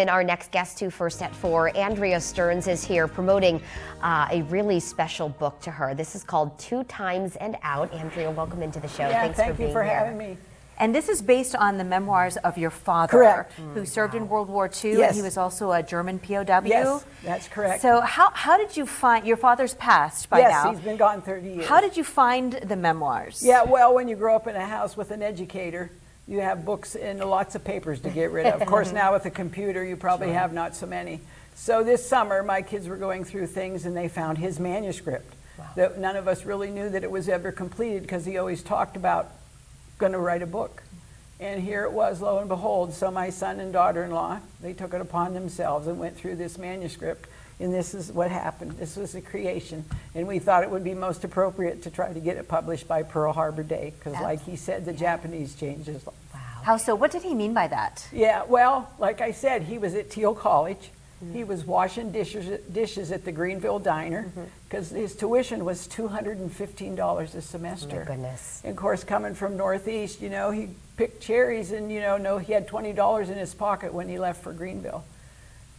And our next guest to First at 4, Andrea Stearns, is here promoting a really special book to her. This is called 2 Times and Out. Andrea, welcome into the show. Yeah, Thanks thank for being you for here. having me. And this is based on the memoirs of your father, Correct. who served in World War II, Yes. and he was also a German POW. Yes, that's correct. So how did you find, your father's passed by now. Yes, he's been gone 30 years. How did you find the memoirs? Yeah, well, when you grow up in a house with an educator, you have books and lots of papers to get rid of. Of course, now with a computer, you probably have not so many. So this summer, my kids were going through things and they found his manuscript. Wow. That none of us really knew that it was ever completed because he always talked about going to write a book. And here it was, lo and behold. So my son and daughter-in-law, they took it upon themselves and went through this manuscript. And this is what happened. This was a creation. And we thought it would be most appropriate to try to get it published by Pearl Harbor Day. Because like he said, the Japanese changed his life. Wow. How so? What did he mean by that? Yeah, well, like I said, he was at Teal College. He was washing dishes at the Greenville Diner because his tuition was $215 a semester. Oh my goodness. And of course, coming from Northeast, you know, he picked cherries and, you know, he had $20 in his pocket when he left for Greenville.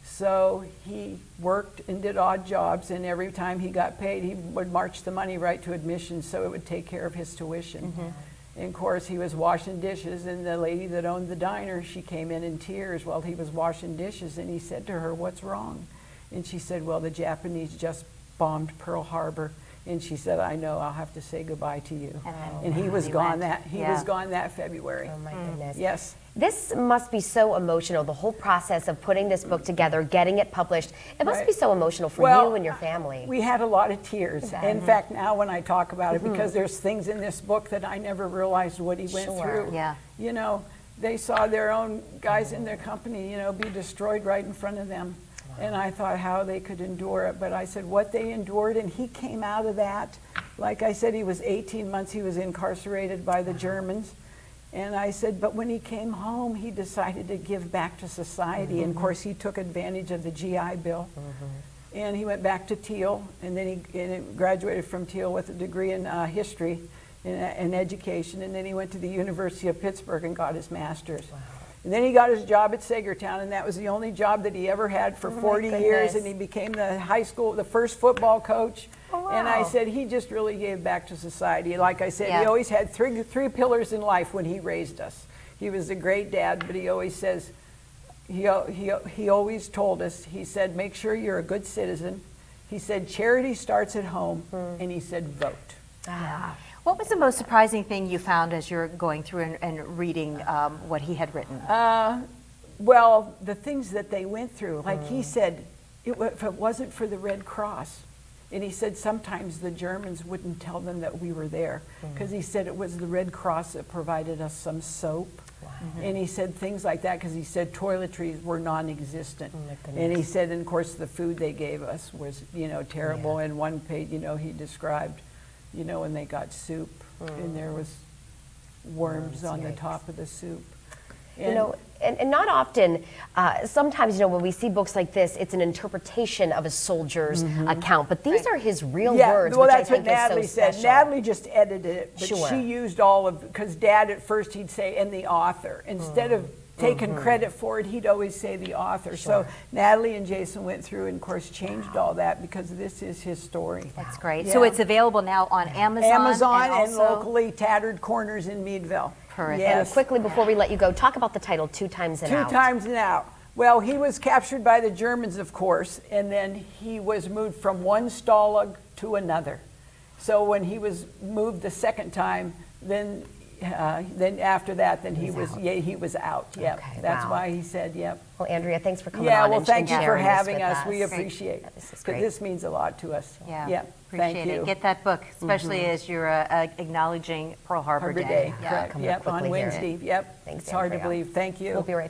So he worked and did odd jobs, and every time he got paid, he would march the money right to admissions so it would take care of his tuition. And of course, he was washing dishes, and the lady that owned the diner, she came in tears while he was washing dishes, and he said to her, "What's wrong?" And she said, "Well, the Japanese just bombed Pearl Harbor." And she said, "I know, I'll have to say goodbye to you." And he was gone that February. Oh my goodness. Yes. This must be so emotional, the whole process of putting this book together, getting it published. It must be so emotional for you and your family. We had a lot of tears. In fact, now when I talk about it, because there's things in this book that I never realized what he went through. Yeah. You know, they saw their own guys in their company, you know, be destroyed right in front of them. And I thought how they could endure it. But I said what they endured, and he came out of that. Like I said, he was 18 months, he was incarcerated by the Germans. And I said, but when he came home, he decided to give back to society. And of course, he took advantage of the GI Bill. And he went back to Teal, and then he graduated from Teal with a degree in history and education. And then he went to the University of Pittsburgh and got his master's. Wow. And then he got his job at Sagertown, and that was the only job that he ever had for 40 years. And he became the first football coach. Oh, wow. And I said, he just really gave back to society. Like I said, he always had three pillars in life when he raised us. He was a great dad, but he always says, he always told us, he said, make sure you're a good citizen. He said, charity starts at home. And he said, vote. What was the most surprising thing you found as you're going through and reading what he had written? Well, the things that they went through. Like he said, if it wasn't for the Red Cross, and he said sometimes the Germans wouldn't tell them that we were there, because he said it was the Red Cross that provided us some soap. And he said things like that because he said toiletries were non-existent. And he said, and of course, the food they gave us was, you know, terrible. And one page, you know, he described, you know, when they got soup and there was worms on the top of the soup. And you know, and not often, sometimes, you know, when we see books like this, it's an interpretation of a soldier's account, but these are his real words, well, which that's I think what Natalie is so said. special. Natalie just edited it, but she used all of, because Dad at first he'd say, and the author. Instead of taking credit for it, he'd always say the author. So Natalie and Jason went through and, of course, changed all that because this is his story. That's great. So it's available now on Amazon. Amazon and also locally Tattered Corners in Meadville. Terrific. And quickly, before we let you go, talk about the title, 2 Times and Out. 2 Times and Out. Well, he was captured by the Germans, of course, and then he was moved from one stalag to another. So when he was moved the second time, then after that, then he was out. Yep. Okay, That's why he said, yep. Well, Andrea, thanks for coming on well, thank you for sharing this having with us. We appreciate it. This is Because great. this means a lot to us. Yeah, Thank appreciate you. it. Get that book, especially as you're acknowledging Pearl Harbor Day. Correct. Coming Yep, quickly on here. Wednesday. Yep. Thanks, It's hard to Andrea. believe. Thank you. We'll be right